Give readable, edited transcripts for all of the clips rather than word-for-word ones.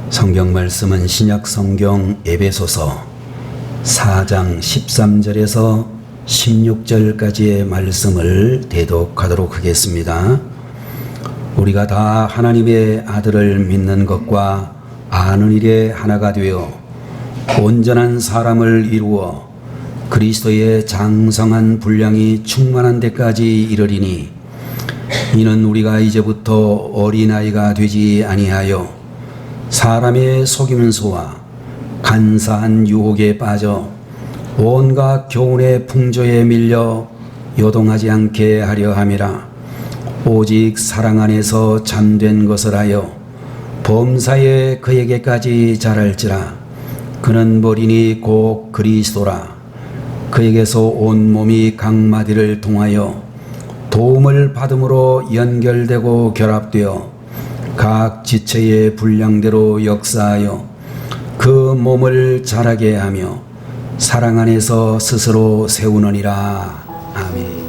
성경 말씀은 신약 성경 에베소서 4장 13절에서 16절까지의 말씀을 대독하도록 하겠습니다. 우리가 다 하나님의 아들을 믿는 것과 아는 일에 하나가 되어 온전한 사람을 이루어 그리스도의 장성한 분량이 충만한 데까지 이르리니, 이는 우리가 이제부터 어린아이가 되지 아니하여 사람의 속임수와 간사한 유혹에 빠져 온갖 교훈의 풍조에 밀려 요동하지 않게 하려 함이라. 오직 사랑 안에서 참된 것을 하여 범사에 그에게까지 자랄지라. 그는 머리니 곧 그리스도라. 그에게서 온 몸이 각 마디를 통하여 도움을 받음으로 연결되고 결합되어 각 지체의 분량대로 역사하여 그 몸을 자라게 하며 사랑 안에서 스스로 세우느니라. 아멘.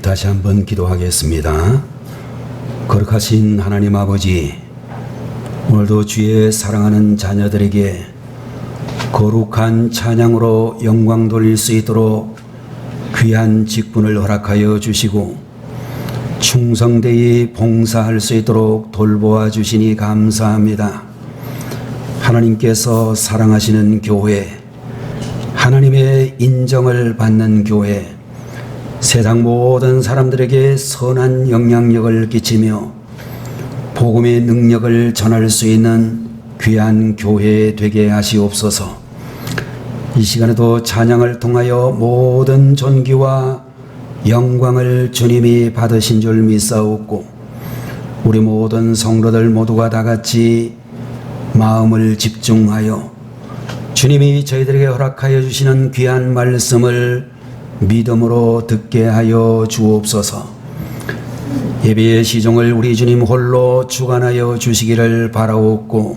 다시 한번 기도하겠습니다. 거룩하신 하나님 아버지, 오늘도 주의 사랑하는 자녀들에게 거룩한 찬양으로 영광 돌릴 수 있도록 귀한 직분을 허락하여 주시고 충성되이 봉사할 수 있도록 돌보아 주시니 감사합니다. 하나님께서 사랑하시는 교회, 하나님의 인정을 받는 교회, 세상 모든 사람들에게 선한 영향력을 끼치며 복음의 능력을 전할 수 있는 귀한 교회 되게 하시옵소서. 이 시간에도 찬양을 통하여 모든 존귀와 영광을 주님이 받으신 줄 믿사옵고, 우리 모든 성도들 모두가 다 같이 마음을 집중하여 주님이 저희들에게 허락하여 주시는 귀한 말씀을 믿음으로 듣게 하여 주옵소서. 예배의 시종을 우리 주님 홀로 주관하여 주시기를 바라옵고,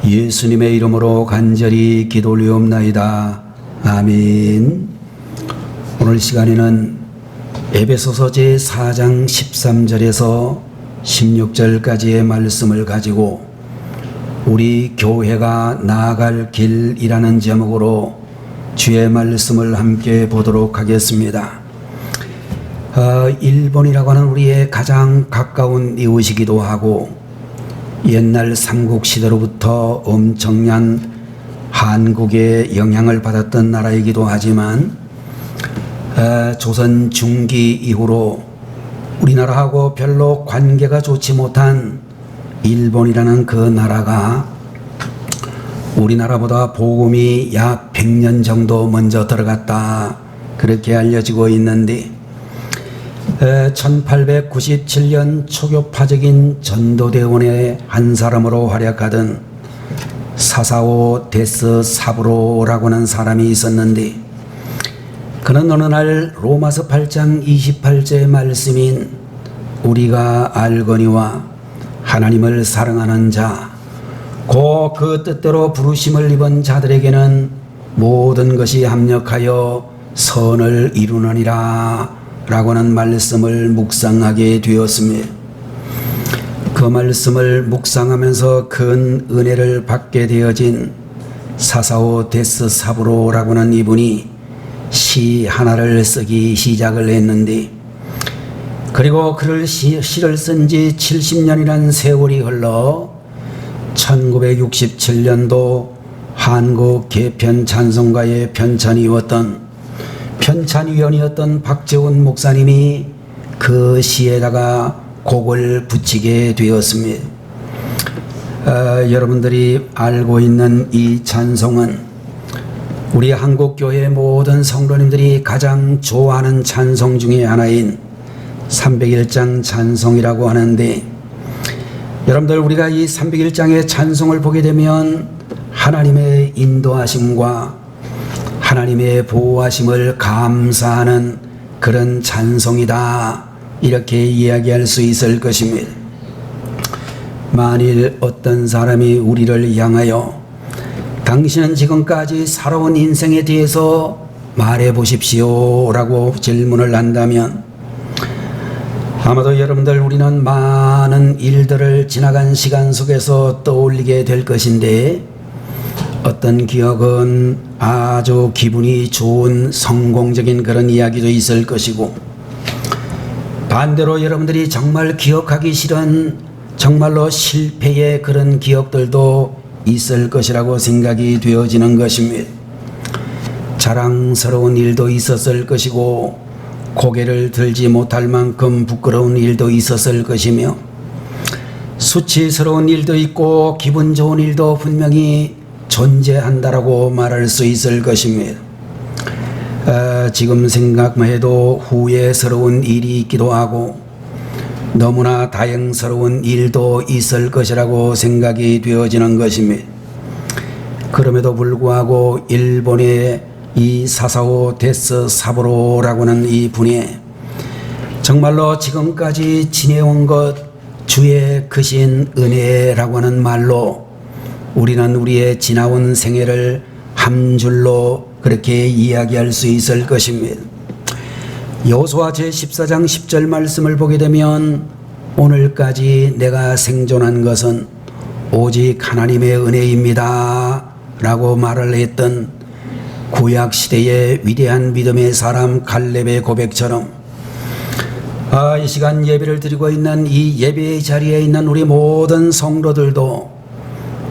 예수님의 이름으로 간절히 기도 올리옵나이다. 아멘. 오늘 시간에는 에베소서 제4장 13절에서 16절까지의 말씀을 가지고 우리 교회가 나아갈 길이라는 제목으로 주의 말씀을 함께 보도록 하겠습니다. 일본이라고 하는 우리의 가장 가까운 이웃이기도 하고, 옛날 삼국시대로부터 엄청난 한국의 영향을 받았던 나라이기도 하지만, 조선 중기 이후로 우리나라하고 별로 관계가 좋지 못한 일본이라는 그 나라가 우리나라보다 복음이 약 100년 정도 먼저 들어갔다, 그렇게 알려지고 있는데, 1897년 초교파적인 전도대원의 한 사람으로 활약하던 사사오 데스 사부로라고 하는 사람이 있었는데, 그는 어느 날 로마서 8장 28절의 말씀인 우리가 알거니와 하나님을 사랑하는 자, 곧 그 뜻대로 부르심을 입은 자들에게는 모든 것이 합력하여 선을 이루느니라 라고 하는 말씀을 묵상하게 되었습니다. 그 말씀을 묵상하면서 큰 은혜를 받게 되어진 사사오 데스 사부로라고 하는 이분이 시 하나를 쓰기 시작을 했는데, 그리고 그를 시를 쓴 지 70년이라는 세월이 흘러 1967년도 한국 개편 찬송가의 편찬위원이었던 박재훈 목사님이 그 시에다가 곡을 붙이게 되었습니다. 여러분들이 알고 있는 이 찬송은 우리 한국교회 모든 성도님들이 가장 좋아하는 찬송 중에 하나인 301장 찬송이라고 하는데, 여러분들 우리가 이 301장의 찬송을 보게 되면 하나님의 인도하심과 하나님의 보호하심을 감사하는 그런 찬송이다, 이렇게 이야기할 수 있을 것입니다. 만일 어떤 사람이 우리를 향하여 당신은 지금까지 살아온 인생에 대해서 말해 보십시오 라고 질문을 한다면, 아마도 여러분들 우리는 많은 일들을 지나간 시간 속에서 떠올리게 될 것인데, 어떤 기억은 아주 기분이 좋은 성공적인 그런 이야기도 있을 것이고, 반대로 여러분들이 정말 기억하기 싫은 정말로 실패의 그런 기억들도 있을 것이라고 생각이 되어지는 것입니다. 자랑스러운 일도 있었을 것이고, 고개를 들지 못할 만큼 부끄러운 일도 있었을 것이며, 수치스러운 일도 있고 기분 좋은 일도 분명히 존재한다라고 말할 수 있을 것입니다. 지금 생각만 해도 후회스러운 일이 있기도 하고 너무나 다행스러운 일도 있을 것이라고 생각이 되어지는 것입니다. 그럼에도 불구하고 일본의 이 사사오 데스 사부로라고 하는 이 분이 정말로 지금까지 지내온 것 주의 크신 은혜라고 하는 말로 우리는 우리의 지나온 생애를 한 줄로 그렇게 이야기할 수 있을 것입니다. 여호수아 제14장 10절 말씀을 보게 되면, 오늘까지 내가 생존한 것은 오직 하나님의 은혜입니다 라고 말을 했던 구약시대의 위대한 믿음의 사람 갈렙의 고백처럼, 이 시간 예배를 드리고 있는 이 예배의 자리에 있는 우리 모든 성도들도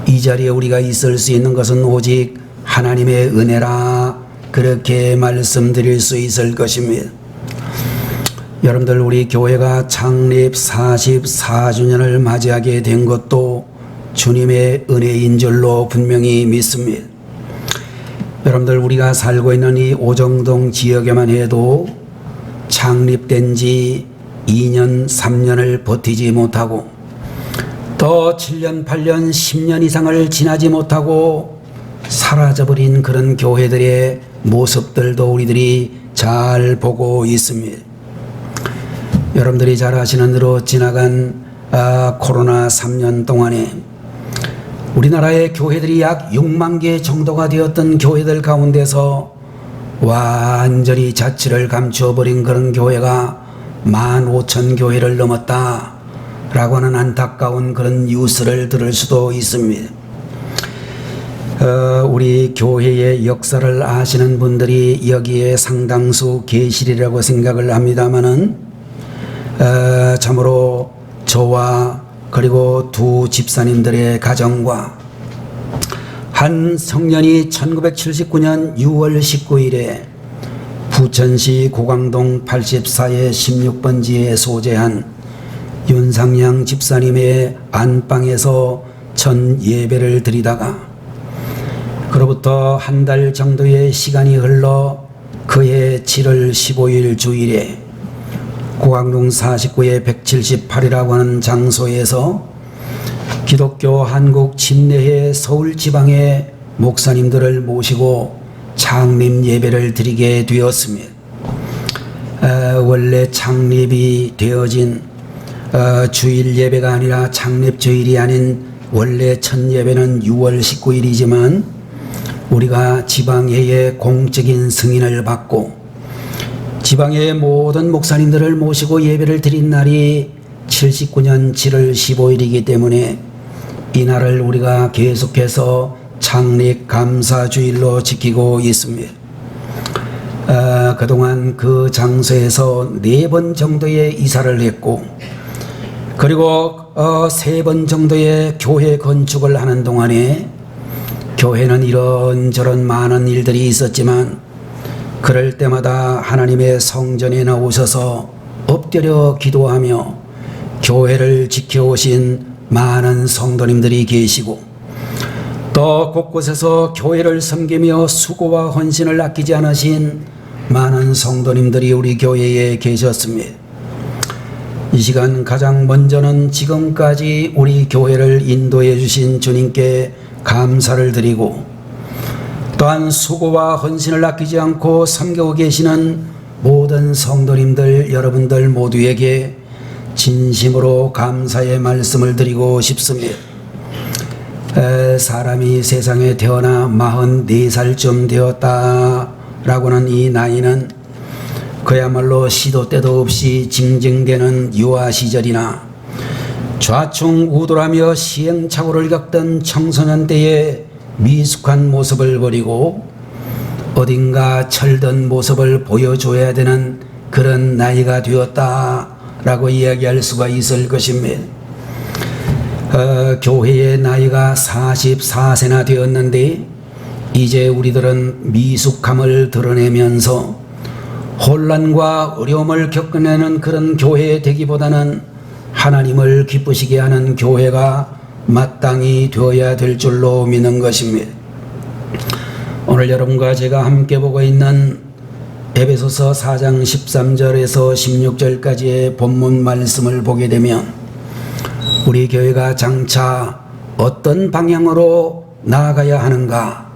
이 자리에 우리가 있을 수 있는 것은 오직 하나님의 은혜라, 그렇게 말씀드릴 수 있을 것입니다. 여러분들 우리 교회가 창립 44주년을 맞이하게 된 것도 주님의 은혜인 줄로 분명히 믿습니다. 여러분들 우리가 살고 있는 이 오정동 지역에만 해도 창립된 지 2년, 3년을 버티지 못하고 또 7년, 8년, 10년 이상을 지나지 못하고 사라져버린 그런 교회들의 모습들도 우리들이 잘 보고 있습니다. 여러분들이 잘 아시는 대로 지나간 코로나 3년 동안에 우리나라의 교회들이 약 6만 개 정도가 되었던 교회들 가운데서 완전히 자취를 감추어버린 그런 교회가 15,000교회를 넘었다라고 하는 안타까운 그런 뉴스를 들을 수도 있습니다. 우리 교회의 역사를 아시는 분들이 여기에 상당수 계시리라고 생각을 합니다마는 참으로 저와 그리고 두 집사님들의 가정과 한 청년이 1979년 6월 19일에 부천시 고강동 84의 16번지에 소재한 윤상양 집사님의 안방에서 첫 예배를 드리다가 그로부터 한 달 정도의 시간이 흘러 그해 7월 15일 주일에 고강동 49의 178이라고 하는 장소에서 기독교 한국 침례회 서울 지방의 목사님들을 모시고 창립 예배를 드리게 되었습니다. 원래 창립이 되어진 주일 예배가 아니라 창립 주일이 아닌 원래 첫 예배는 6월 19일이지만 우리가 지방회의 공적인 승인을 받고 지방의 모든 목사님들을 모시고 예배를 드린 날이 79년 7월 15일이기 때문에 이 날을 우리가 계속해서 창립 감사주일로 지키고 있습니다. 그동안 그 장소에서 4번 정도의 이사를 했고 그리고 3번 정도의 교회 건축을 하는 동안에 교회는 이런저런 많은 일들이 있었지만 그럴 때마다 하나님의 성전에 나오셔서 엎드려 기도하며 교회를 지켜오신 많은 성도님들이 계시고 또 곳곳에서 교회를 섬기며 수고와 헌신을 아끼지 않으신 많은 성도님들이 우리 교회에 계셨습니다. 이 시간 가장 먼저는 지금까지 우리 교회를 인도해 주신 주님께 감사를 드리고 또한 수고와 헌신을 아끼지 않고 섬기고 계시는 모든 성도님들 여러분들 모두에게 진심으로 감사의 말씀을 드리고 싶습니다. 사람이 세상에 태어나 44살쯤 되었다라고는 이 나이는 그야말로 시도 때도 없이 징징대는 유아 시절이나 좌충우돌하며 시행착오를 겪던 청소년 때의 미숙한 모습을 버리고 어딘가 철든 모습을 보여줘야 되는 그런 나이가 되었다라고 이야기할 수가 있을 것입니다. 교회의 나이가 44세나 되었는데 이제 우리들은 미숙함을 드러내면서 혼란과 어려움을 겪어내는 그런 교회 되기보다는 하나님을 기쁘시게 하는 교회가 마땅히 되어야 될 줄로 믿는 것입니다. 오늘 여러분과 제가 함께 보고 있는 에베소서 4장 13절에서 16절까지의 본문 말씀을 보게 되면 우리 교회가 장차 어떤 방향으로 나아가야 하는가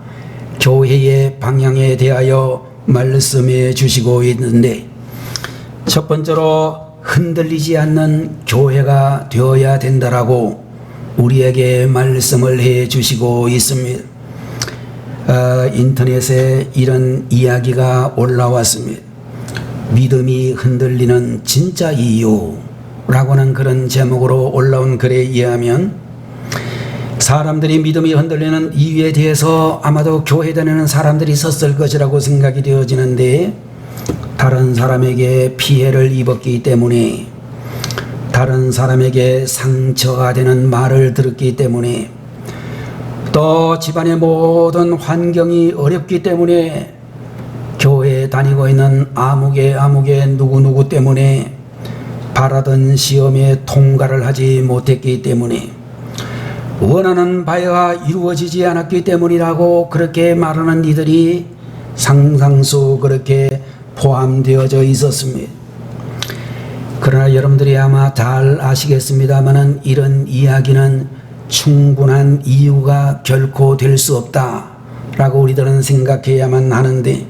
교회의 방향에 대하여 말씀해 주시고 있는데 첫 번째로 흔들리지 않는 교회가 되어야 된다라고 우리에게 말씀을 해 주시고 있습니다. 인터넷에 이런 이야기가 올라왔습니다. 믿음이 흔들리는 진짜 이유라고는 그런 제목으로 올라온 글에 의하면 사람들이 믿음이 흔들리는 이유에 대해서 아마도 교회 다니는 사람들이 있었을 것이라고 생각이 되어지는데 다른 사람에게 피해를 입었기 때문에 다른 사람에게 상처가 되는 말을 들었기 때문에 또 집안의 모든 환경이 어렵기 때문에 교회에 다니고 있는 아무개 누구누구 때문에 바라던 시험에 통과를 하지 못했기 때문에 원하는 바가 이루어지지 않았기 때문이라고 그렇게 말하는 이들이 상상수 그렇게 포함되어져 있었습니다. 그러나 여러분들이 아마 잘 아시겠습니다마는 이런 이야기는 충분한 이유가 결코 될 수 없다라고 우리들은 생각해야만 하는데,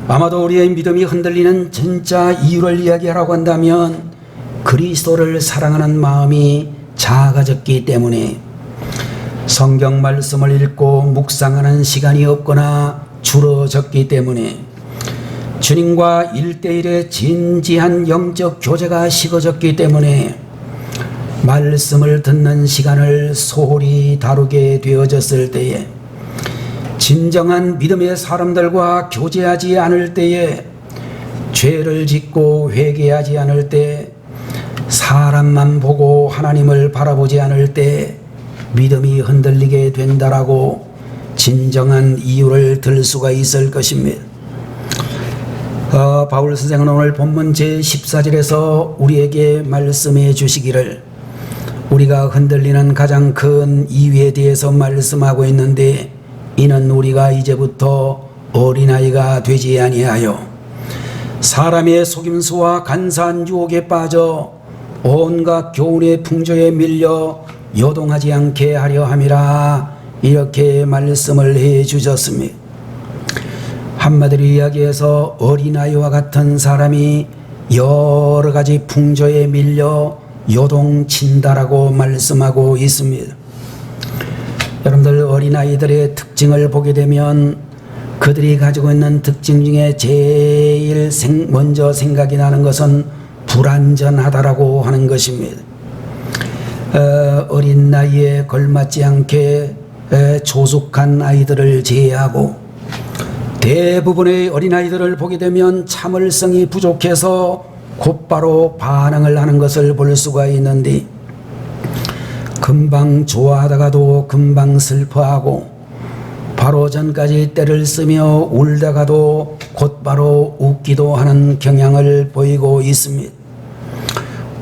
아마도 우리의 믿음이 흔들리는 진짜 이유를 이야기하라고 한다면 그리스도를 사랑하는 마음이 작아졌기 때문에 성경 말씀을 읽고 묵상하는 시간이 없거나 줄어졌기 때문에 주님과 1:1의 진지한 영적 교제가 식어졌기 때문에 말씀을 듣는 시간을 소홀히 다루게 되어졌을 때에, 진정한 믿음의 사람들과 교제하지 않을 때에, 죄를 짓고 회개하지 않을 때, 사람만 보고 하나님을 바라보지 않을 때 믿음이 흔들리게 된다라고 진정한 이유를 들 수가 있을 것입니다. 바울 선생은 오늘 본문 제14절에서 우리에게 말씀해 주시기를 우리가 흔들리는 가장 큰 이유에 대해서 말씀하고 있는데, 이는 우리가 이제부터 어린아이가 되지 아니하여 사람의 속임수와 간사한 유혹에 빠져 온갖 교훈의 풍조에 밀려 요동하지 않게 하려 함이라, 이렇게 말씀을 해 주셨습니다. 한마디로 이야기해서 어린아이와 같은 사람이 여러 가지 풍조에 밀려 요동친다라고 말씀하고 있습니다. 여러분들, 어린아이들의 특징을 보게 되면 그들이 가지고 있는 특징 중에 제일 먼저 생각이 나는 것은 불완전하다라고 하는 것입니다. 어린 나이에 걸맞지 않게 조숙한 아이들을 제외하고 대부분의 어린아이들을 보게 되면 참을성이 부족해서 곧바로 반응을 하는 것을 볼 수가 있는데, 금방 좋아하다가도 금방 슬퍼하고 바로 전까지 떼를 쓰며 울다가도 곧바로 웃기도 하는 경향을 보이고 있습니다.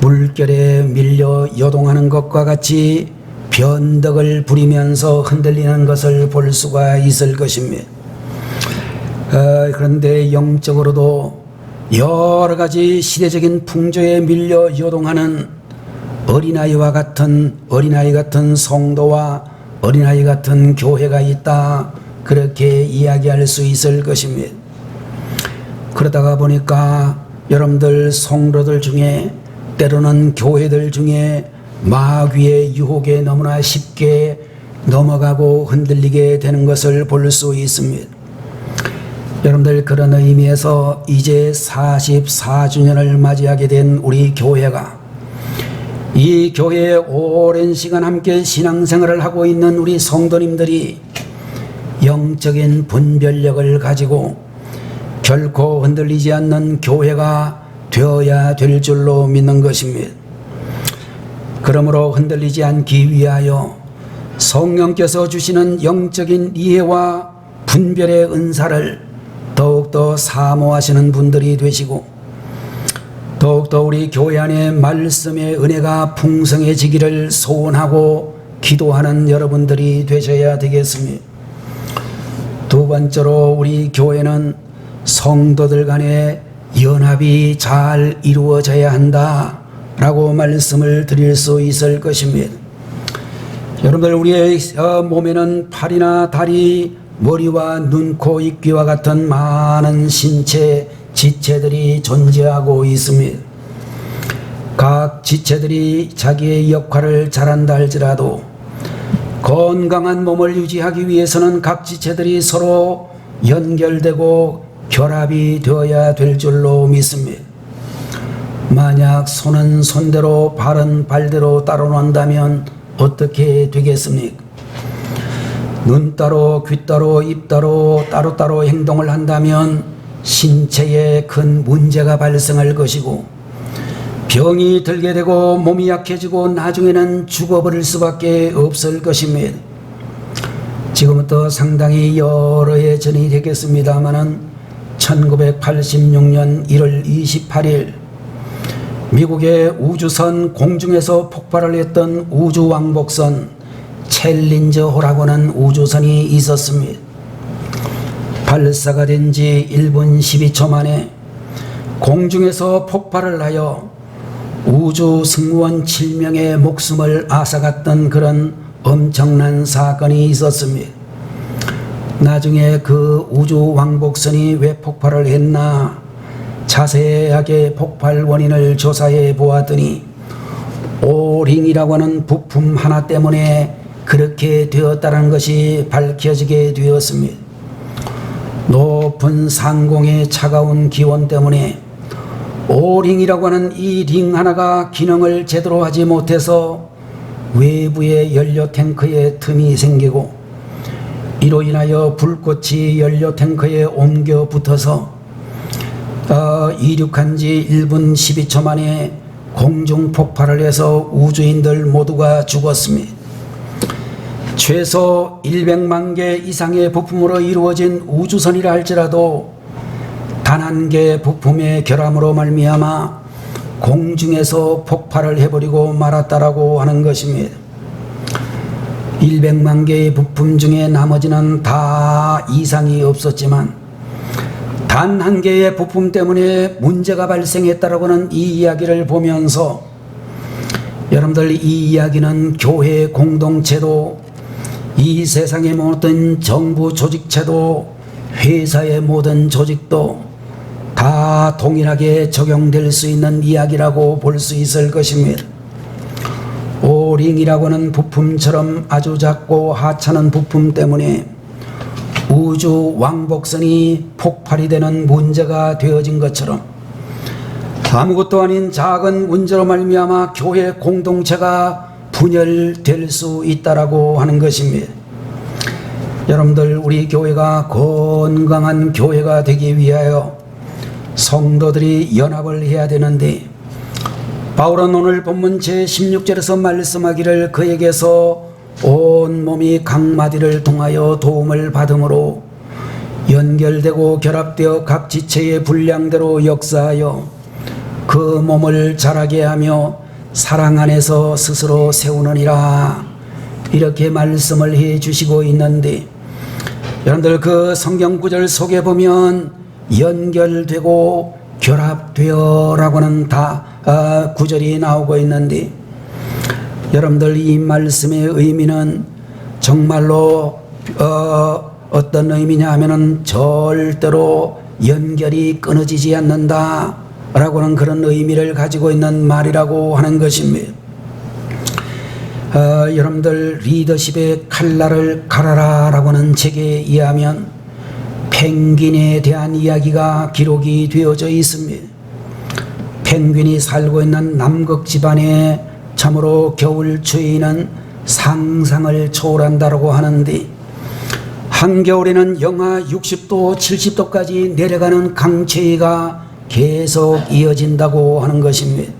물결에 밀려 요동하는 것과 같이 변덕을 부리면서 흔들리는 것을 볼 수가 있을 것입니다. 그런데 영적으로도 여러 가지 시대적인 풍조에 밀려 요동하는 어린아이 같은 성도와 어린아이 같은 교회가 있다, 그렇게 이야기할 수 있을 것입니다. 그러다가 보니까 여러분들 성도들 중에, 때로는 교회들 중에 마귀의 유혹에 너무나 쉽게 넘어가고 흔들리게 되는 것을 볼 수 있습니다. 여러분들, 그런 의미에서 이제 44주년을 맞이하게 된 우리 교회가, 이 교회에 오랜 시간 함께 신앙생활을 하고 있는 우리 성도님들이 영적인 분별력을 가지고 결코 흔들리지 않는 교회가 되어야 될 줄로 믿는 것입니다. 그러므로 흔들리지 않기 위하여 성령께서 주시는 영적인 이해와 분별의 은사를 더욱더 사모하시는 분들이 되시고, 더욱더 우리 교회 안에 말씀의 은혜가 풍성해지기를 소원하고 기도하는 여러분들이 되셔야 되겠습니다. 두 번째로, 우리 교회는 성도들 간의 연합이 잘 이루어져야 한다라고 말씀을 드릴 수 있을 것입니다. 여러분들, 우리의 몸에는 팔이나 다리, 머리와 눈, 코, 입, 귀와 같은 많은 신체 지체들이 존재하고 있습니다. 각 지체들이 자기의 역할을 잘한다 할지라도 건강한 몸을 유지하기 위해서는 각 지체들이 서로 연결되고 결합이 되어야 될 줄로 믿습니다. 만약 손은 손대로 발은 발대로 따로 논다면 어떻게 되겠습니까? 눈 따로, 귀 따로, 입 따로, 따로따로 행동을 한다면 신체에 큰 문제가 발생할 것이고, 병이 들게 되고 몸이 약해지고 나중에는 죽어버릴 수밖에 없을 것입니다. 지금부터 상당히 여러 해 전이 되겠습니다마는 1986년 1월 28일 미국의 우주선 공중에서 폭발을 했던 우주왕복선 챌린저호라고 하는 우주선이 있었습니다. 발사가 된 지 1분 12초 만에 공중에서 폭발을 하여 우주 승무원 7명의 목숨을 앗아갔던 그런 엄청난 사건이 있었습니다. 나중에 그 우주 왕복선이 왜 폭발을 했나 자세하게 폭발 원인을 조사해 보았더니 오링이라고 하는 부품 하나 때문에 그렇게 되었다는 것이 밝혀지게 되었습니다. 높은 상공의 차가운 기온 때문에 오링이라고 하는 이 링 하나가 기능을 제대로 하지 못해서 외부의 연료 탱크에 틈이 생기고 이로 인하여 불꽃이 연료 탱크에 옮겨 붙어서 이륙한 지 1분 12초 만에 공중 폭발을 해서 우주인들 모두가 죽었습니다. 최소 100만 개 이상의 부품으로 이루어진 우주선이라 할지라도 단 한 개의 부품의 결함으로 말미암아 공중에서 폭발을 해버리고 말았다라고 하는 것입니다. 100만 개의 부품 중에 나머지는 다 이상이 없었지만 단 한 개의 부품 때문에 문제가 발생했다라고 하는 이 이야기를 보면서 여러분들 이 이야기는 교회 공동체도 이 세상의 모든 정부 조직체도 회사의 모든 조직도 다 동일하게 적용될 수 있는 이야기라고 볼 수 있을 것입니다. 오링이라고 하는 부품처럼 아주 작고 하찮은 부품 때문에 우주 왕복선이 폭발이 되는 문제가 되어진 것처럼 아무것도 아닌 작은 문제로 말미암아 교회 공동체가 분열될 수 있다라고 하는 것입니다. 여러분들 우리 교회가 건강한 교회가 되기 위하여 성도들이 연합을 해야 되는데 바울은 오늘 본문 제16절에서 말씀하기를 그에게서 온 몸이 각 마디를 통하여 도움을 받음으로 연결되고 결합되어 각 지체의 분량대로 역사하여 그 몸을 자라게 하며 사랑 안에서 스스로 세우느니라 이렇게 말씀을 해 주시고 있는데 여러분들 그 성경 구절 속에 보면 연결되고 결합되어 라고는 다 구절이 나오고 있는데 여러분들 이 말씀의 의미는 정말로 어떤 의미냐 하면은 절대로 연결이 끊어지지 않는다 라고는 그런 의미를 가지고 있는 말이라고 하는 것입니다. 여러분들 리더십의 칼날을 갈아라 라고는 책에 의하면 펭귄에 대한 이야기가 기록이 되어져 있습니다. 펭귄이 살고 있는 남극 지반에 참으로 겨울 추위는 상상을 초월한다고 하는데 한겨울에는 영하 60도 70도까지 내려가는 강추위가 계속 이어진다고 하는 것입니다.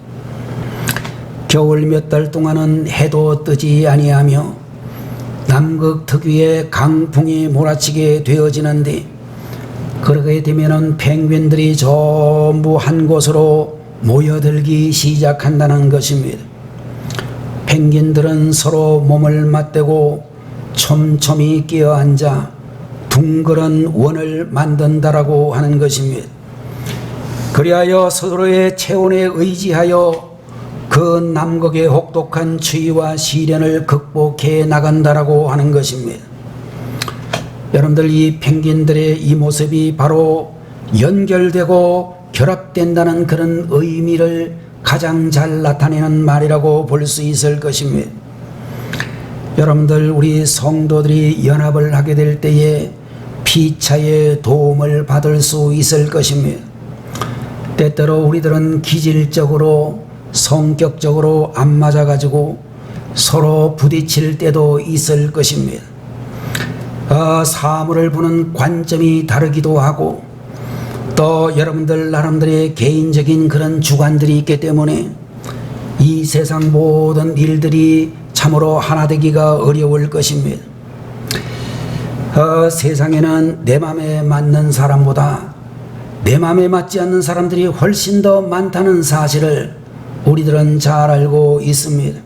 겨울 몇 달 동안은 해도 뜨지 아니하며 남극 특유의 강풍이 몰아치게 되어지는데 그러게 되면은 펭귄들이 전부 한 곳으로 모여들기 시작한다는 것입니다. 펭귄들은 서로 몸을 맞대고 촘촘히 끼어앉아 둥그런 원을 만든다라고 하는 것입니다. 그리하여 서로의 체온에 의지하여 그 남극의 혹독한 추위와 시련을 극복해 나간다라고 하는 것입니다. 여러분들 이 펭귄들의 이 모습이 바로 연결되고 결합된다는 그런 의미를 가장 잘 나타내는 말이라고 볼 수 있을 것입니다. 여러분들 우리 성도들이 연합을 하게 될 때에 피차의 도움을 받을 수 있을 것입니다. 때때로 우리들은 기질적으로 성격적으로 안 맞아가지고 서로 부딪힐 때도 있을 것입니다. 사물을 보는 관점이 다르기도 하고 또 여러분들 나름대로의 개인적인 그런 주관들이 있기 때문에 이 세상 모든 일들이 참으로 하나 되기가 어려울 것입니다. 세상에는 내 맘에 맞는 사람보다 내 마음에 맞지 않는 사람들이 훨씬 더 많다는 사실을 우리들은 잘 알고 있습니다.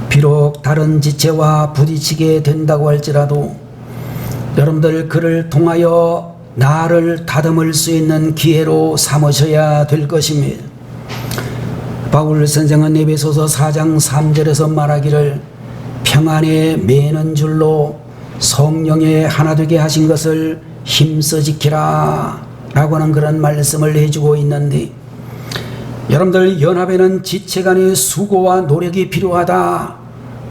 비록 다른 지체와 부딪히게 된다고 할지라도 여러분들 그를 통하여 나를 다듬을 수 있는 기회로 삼으셔야 될 것입니다. 바울 선생은 에베소서 4장 3절에서 말하기를 평안에 매는 줄로 성령에 하나 되게 하신 것을 힘써 지키라 라고 하는 그런 말씀을 해주고 있는데, 여러분들 연합에는 지체 간의 수고와 노력이 필요하다.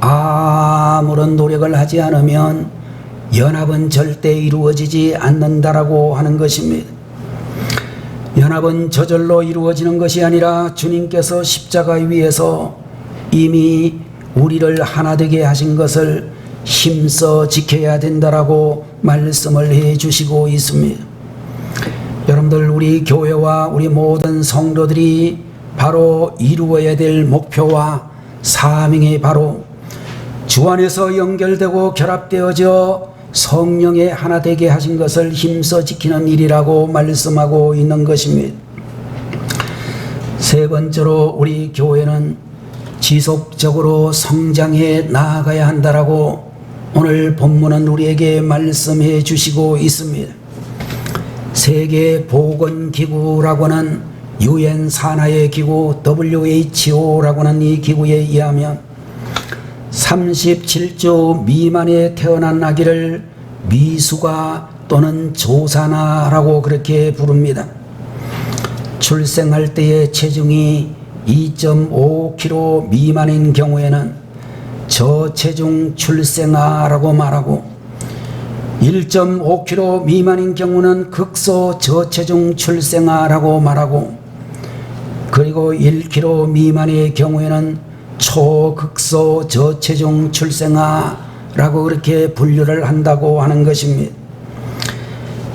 아무런 노력을 하지 않으면 연합은 절대 이루어지지 않는다라고 하는 것입니다. 연합은 저절로 이루어지는 것이 아니라 주님께서 십자가 위에서 이미 우리를 하나 되게 하신 것을 힘써 지켜야 된다라고 말씀을 해 주시고 있습니다. 여러분들 우리 교회와 우리 모든 성도들이 바로 이루어야 될 목표와 사명이 바로 주 안에서 연결되고 결합되어져 성령의 하나 되게 하신 것을 힘써 지키는 일이라고 말씀하고 있는 것입니다. 세 번째로 우리 교회는 지속적으로 성장해 나아가야 한다라고 오늘 본문은 우리에게 말씀해 주시고 있습니다. 세계보건기구라고 하는 UN 산하의 기구 WHO라고 하는 이 기구에 의하면 37주 미만에 태어난 아기를 미숙아 또는 조산아라고 그렇게 부릅니다. 출생할 때의 체중이 2.5kg 미만인 경우에는 저체중 출생아라고 말하고 1.5kg 미만인 경우는 극소 저체중 출생아라고 말하고, 그리고 1kg 미만의 경우에는 초극소 저체중 출생아라고 그렇게 분류를 한다고 하는 것입니다.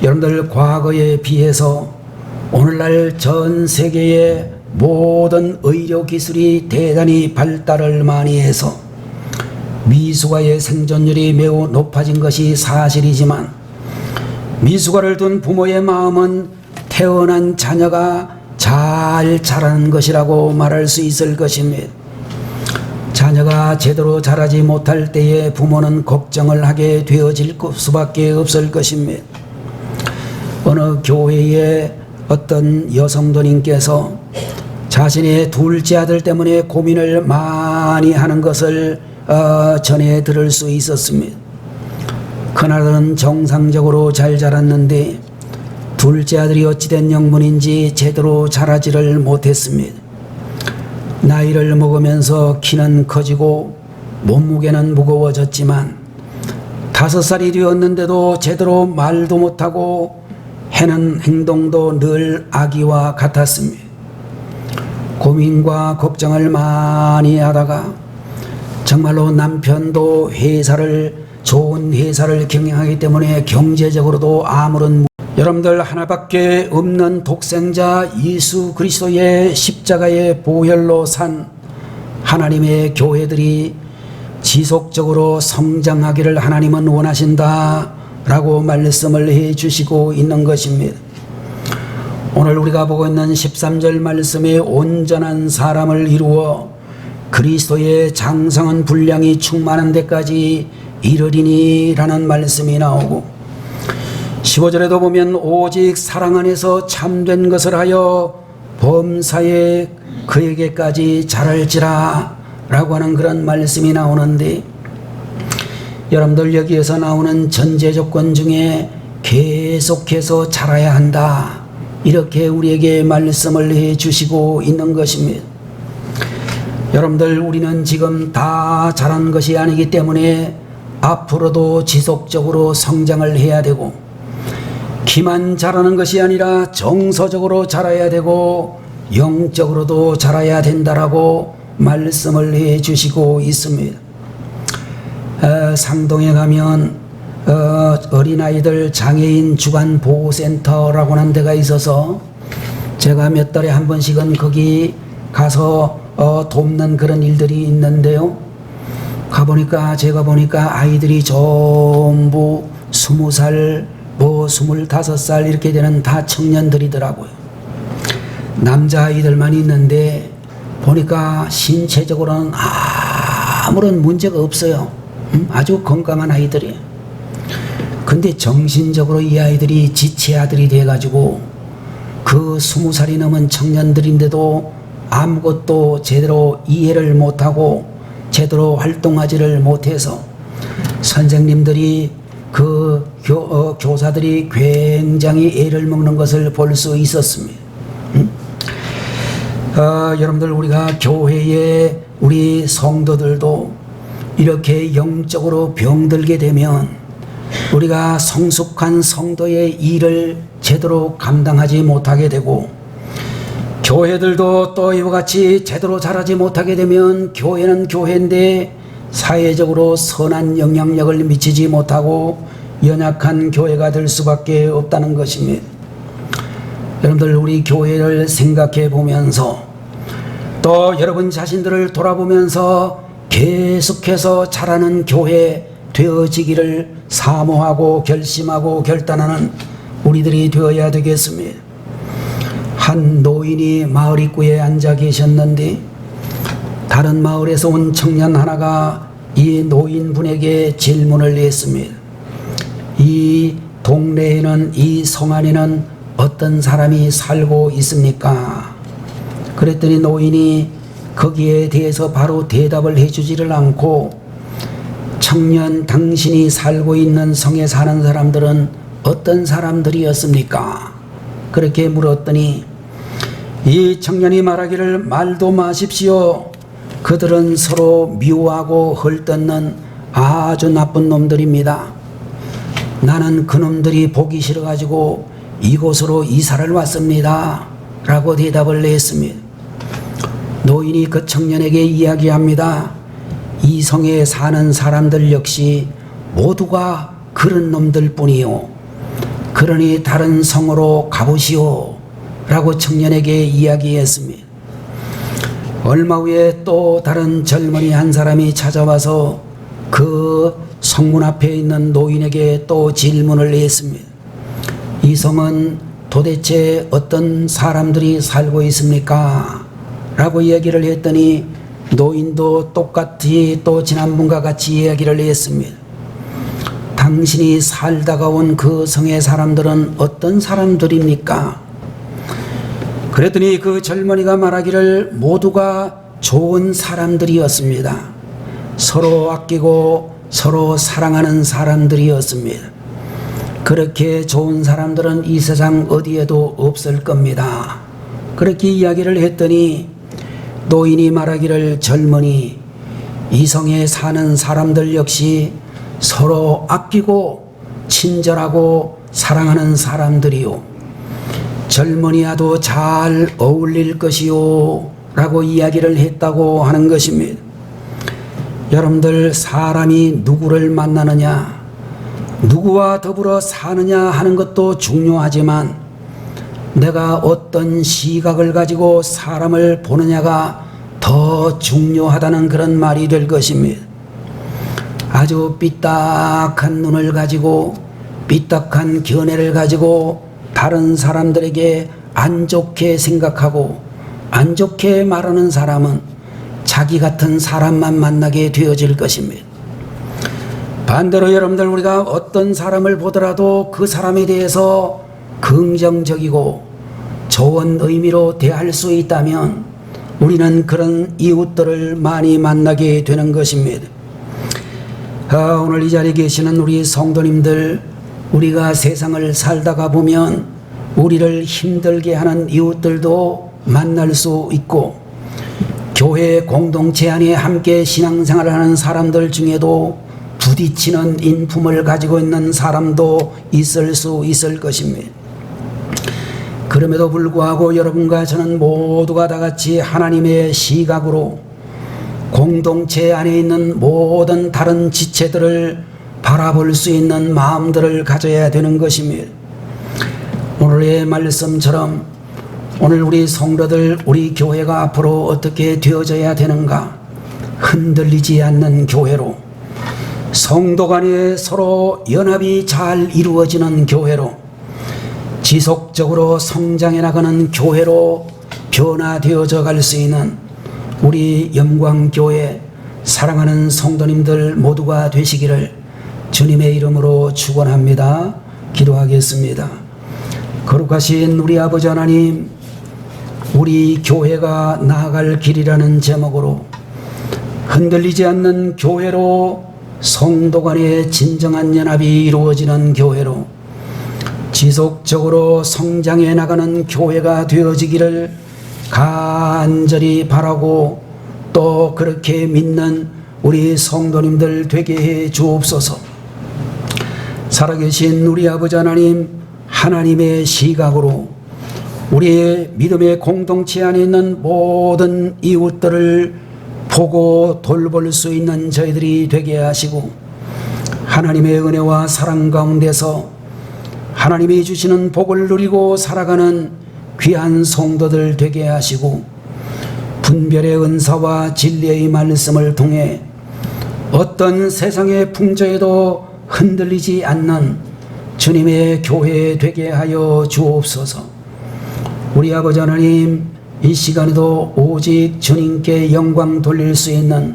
여러분들 과거에 비해서 오늘날 전 세계의 모든 의료기술이 대단히 발달을 많이 해서 미숙아의 생존율이 매우 높아진 것이 사실이지만, 미숙아를 둔 부모의 마음은 태어난 자녀가 잘 자라는 것이라고 말할 수 있을 것입니다. 자녀가 제대로 자라지 못할 때에 부모는 걱정을 하게 되어질 수밖에 없을 것입니다. 어느 교회의 어떤 여성도님께서 자신의 둘째 아들 때문에 고민을 많이 하는 것을 전해 들을 수 있었습니다. 큰아들은 정상적으로 잘 자랐는데 둘째 아들이 어찌된 영문인지 제대로 자라지를 못했습니다. 나이를 먹으면서 키는 커지고 몸무게는 무거워졌지만 5살이 되었는데도 제대로 말도 못하고 해는 행동도 늘 아기와 같았습니다. 고민과 걱정을 많이 하다가 정말로 남편도 좋은 회사를 경영하기 때문에 경제적으로도 아무런 여러분들 하나밖에 없는 독생자 예수 그리스도의 십자가의 보혈로 산 하나님의 교회들이 지속적으로 성장하기를 하나님은 원하신다 라고 말씀을 해 주시고 있는 것입니다. 오늘 우리가 보고 있는 13절 말씀에 온전한 사람을 이루어 그리스도의 장성한 분량이 충만한 데까지 이르리니 라는 말씀이 나오고, 15절에도 보면 오직 사랑 안에서 참된 것을 하여 범사에 그에게까지 자랄지라 라고 하는 그런 말씀이 나오는데, 여러분들 여기에서 나오는 전제 조건 중에 계속해서 자라야 한다 이렇게 우리에게 말씀을 해 주시고 있는 것입니다. 여러분들 우리는 지금 다 자란 것이 아니기 때문에 앞으로도 지속적으로 성장을 해야 되고, 키만 자라는 것이 아니라 정서적으로 자라야 되고 영적으로도 자라야 된다라고 말씀을 해 주시고 있습니다. 상동에 가면 어린아이들 장애인 주간 보호센터라고 하는 데가 있어서 제가 몇 달에 한 번씩은 거기 가서 돕는 그런 일들이 있는데요. 제가 보니까 아이들이 전부 20살 뭐 25살 이렇게 되는 다 청년들이더라고요. 남자아이들만 있는데 보니까 신체적으로는 아무런 문제가 없어요. 아주 건강한 아이들이에요. 근데 정신적으로 이 아이들이 지체아들이 돼가지고 그 20살이 넘은 청년들인데도 아무것도 제대로 이해를 못하고 제대로 활동하지를 못해서 선생님들이 그 교사들이 굉장히 애를 먹는 것을 볼 수 있었습니다. 여러분들, 우리가 교회에 우리 성도들도 이렇게 영적으로 병들게 되면 우리가 성숙한 성도의 일을 제대로 감당하지 못하게 되고, 교회들도 또 이와 같이 제대로 자라지 못하게 되면 교회는 교회인데 사회적으로 선한 영향력을 미치지 못하고 연약한 교회가 될 수밖에 없다는 것입니다. 여러분들, 우리 교회를 생각해 보면서 또 여러분 자신들을 돌아보면서 계속해서 자라는 교회 되어지기를 사모하고 결심하고 결단하는 우리들이 되어야 되겠습니다. 한 노인이 마을 입구에 앉아 계셨는데 다른 마을에서 온 청년 하나가 이 노인분에게 질문을 했습니다. 이 동네에는, 이 성 안에는 어떤 사람이 살고 있습니까? 그랬더니 노인이 거기에 대해서 바로 대답을 해주지를 않고, 청년, 당신이 살고 있는 성에 사는 사람들은 어떤 사람들이었습니까? 그렇게 물었더니 이 청년이 말하기를, 말도 마십시오. 그들은 서로 미워하고 헐뜯는 아주 나쁜 놈들입니다. 나는 그놈들이 보기 싫어가지고 이곳으로 이사를 왔습니다. 라고 대답을 했습니다. 노인이 그 청년에게 이야기합니다. 이 성에 사는 사람들 역시 모두가 그런 놈들 뿐이요. 그러니 다른 성으로 가보시오. 라고 청년에게 이야기했습니다. 얼마 후에 또 다른 젊은이 한 사람이 찾아와서 그 성문 앞에 있는 노인에게 또 질문을 했습니다. 이 성은 도대체 어떤 사람들이 살고 있습니까? 라고 이야기를 했더니 노인도 똑같이 또 지난번과 같이 이야기를 했습니다. 당신이 살다가 온 그 성의 사람들은 어떤 사람들입니까? 그랬더니 그 젊은이가 말하기를 모두가 좋은 사람들이었습니다. 서로 아끼고 서로 사랑하는 사람들이었습니다. 그렇게 좋은 사람들은 이 세상 어디에도 없을 겁니다. 그렇게 이야기를 했더니 노인이 말하기를, 젊은이, 이 성에 사는 사람들 역시 서로 아끼고 친절하고 사랑하는 사람들이요. 젊은이와도 잘 어울릴 것이요. 라고 이야기를 했다고 하는 것입니다. 여러분들, 사람이 누구를 만나느냐, 누구와 더불어 사느냐 하는 것도 중요하지만 내가 어떤 시각을 가지고 사람을 보느냐가 더 중요하다는 그런 말이 될 것입니다. 아주 삐딱한 눈을 가지고 삐딱한 견해를 가지고 다른 사람들에게 안 좋게 생각하고 안 좋게 말하는 사람은 자기 같은 사람만 만나게 되어질 것입니다. 반대로 여러분들, 우리가 어떤 사람을 보더라도 그 사람에 대해서 긍정적이고 좋은 의미로 대할 수 있다면 우리는 그런 이웃들을 많이 만나게 되는 것입니다. 오늘 이 자리에 계시는 우리 성도님들, 우리가 세상을 살다가 보면 우리를 힘들게 하는 이웃들도 만날 수 있고, 교회 공동체 안에 함께 신앙생활을 하는 사람들 중에도 부딪히는 인품을 가지고 있는 사람도 있을 수 있을 것입니다. 그럼에도 불구하고 여러분과 저는 모두가 다 같이 하나님의 시각으로 공동체 안에 있는 모든 다른 지체들을 바라볼 수 있는 마음들을 가져야 되는 것입니다. 오늘의 말씀처럼 오늘 우리 성도들, 우리 교회가 앞으로 어떻게 되어져야 되는가? 흔들리지 않는 교회로, 성도 간에 서로 연합이 잘 이루어지는 교회로, 지속적으로 성장해 나가는 교회로 변화되어져 갈 수 있는 우리 영광교회 사랑하는 성도님들 모두가 되시기를 주님의 이름으로 축원합니다. 기도하겠습니다. 거룩하신 우리 아버지 하나님, 우리 교회가 나아갈 길이라는 제목으로 흔들리지 않는 교회로, 성도 간의 진정한 연합이 이루어지는 교회로, 지속적으로 성장해 나가는 교회가 되어지기를 간절히 바라고, 또 그렇게 믿는 우리 성도님들 되게 해 주옵소서. 살아계신 우리 아버지 하나님, 하나님의 시각으로 우리의 믿음의 공동체 안에 있는 모든 이웃들을 보고 돌볼 수 있는 저희들이 되게 하시고, 하나님의 은혜와 사랑 가운데서 하나님이 주시는 복을 누리고 살아가는 귀한 성도들 되게 하시고, 분별의 은사와 진리의 말씀을 통해 어떤 세상의 풍조에도 흔들리지 않는 주님의 교회 되게 하여 주옵소서. 우리 아버지 하나님, 이 시간에도 오직 주님께 영광 돌릴 수 있는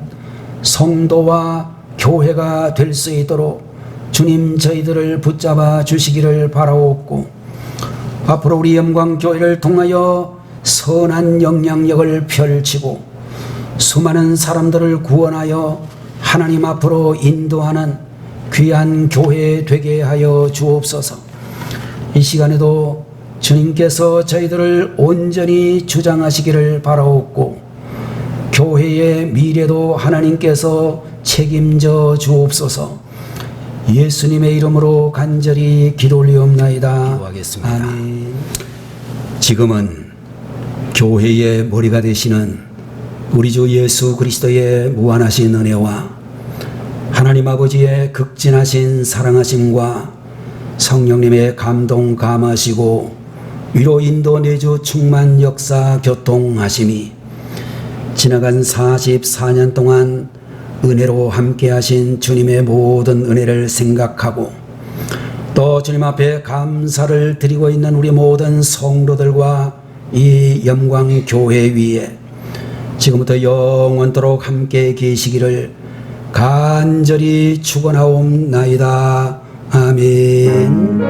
성도와 교회가 될 수 있도록 주님 저희들을 붙잡아 주시기를 바라옵고, 앞으로 우리 영광교회를 통하여 선한 영향력을 펼치고 수많은 사람들을 구원하여 하나님 앞으로 인도하는 귀한 교회 되게 하여 주옵소서. 이 시간에도 주님께서 저희들을 온전히 주장하시기를 바라옵고, 교회의 미래도 하나님께서 책임져 주옵소서. 예수님의 이름으로 간절히 기도 올리옵나이다. 기도하겠습니다. 아멘. 지금은 교회의 머리가 되시는 우리 주 예수 그리스도의 무한하신 은혜와 하나님 아버지의 극진하신 사랑하심과 성령님의 감동 감하시고 위로 인도 내주 충만 역사 교통하심이 지나간 44년 동안 은혜로 함께 하신 주님의 모든 은혜를 생각하고, 또 주님 앞에 감사를 드리고 있는 우리 모든 성도들과 이 영광교회 위에 지금부터 영원토록 함께 계시기를 간절히 축원하옵나이다. 아멘.